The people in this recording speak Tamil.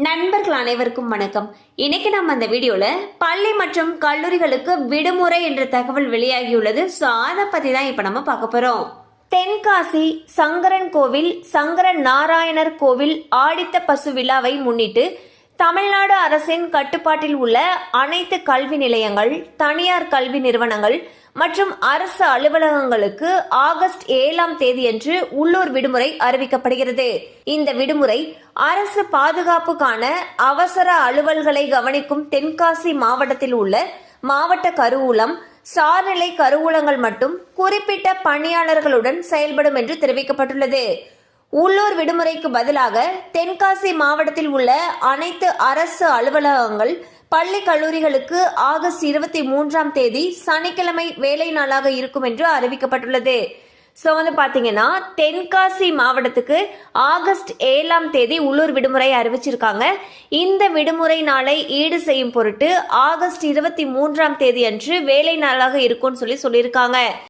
நண்பர்கள் அனைவருக்கும் வணக்கம். இன்னைக்கு நம்ம அந்த வீடியோல பள்ளி மற்றும் கல்லூரிகளுக்கு விடுமுறை என்ற தகவல் வெளியாகியுள்ளது. ஸோ அதை பத்தி தான் இப்ப நம்ம பார்க்க போறோம். தென்காசி சங்கரன் கோவில் சங்கரன் நாராயணர் கோவில் ஆடித்த பசு விழாவை முன்னிட்டு தமிழ்நாடு அரசின் கட்டுப்பாட்டில் உள்ள அனைத்து கல்வி நிலையங்கள், தனியார் கல்வி நிறுவனங்கள் மற்றும் அரசு அலுவலகங்களுக்கு ஆகஸ்ட் 7ஆம் தேதியன்று உள்ளூர் விடுமுறை அறிவிக்கப்படுகிறது. இந்த விடுமுறை அரசு பாதுகாப்புக்கான அவசர அலுவல்களை கவனிக்கும் தென்காசி மாவட்டத்தில் உள்ள மாவட்ட கருவூலம், சார்நிலை கருவூலங்கள் மட்டும் குறிப்பிட்ட பணியாளர்களுடன் செயல்படும் என்று தெரிவிக்கப்பட்டுள்ளது. உள்ளூர் விடுமுறைக்கு பதிலாக தென்காசி மாவட்டத்தில் உள்ள அனைத்து அரசு அலுவலகங்கள், பள்ளி கல்லூரிகளுக்கு ஆகஸ்ட் 23ஆம் தேதி சனிக்கிழமை வேலை நாளாக இருக்கும் என்று அறிவிக்கப்பட்டுள்ளது. ஸோ பாத்தீங்கன்னா தென்காசி மாவட்டத்துக்கு ஆகஸ்ட் 7ஆம் தேதி உள்ளூர் விடுமுறை அறிவிச்சிருக்காங்க. இந்த விடுமுறை நாளை ஈடு செய்யும் பொருட்டு ஆகஸ்ட் 23ஆம் தேதி அன்று வேலை நாளாக இருக்கும்னு சொல்லியிருக்காங்க.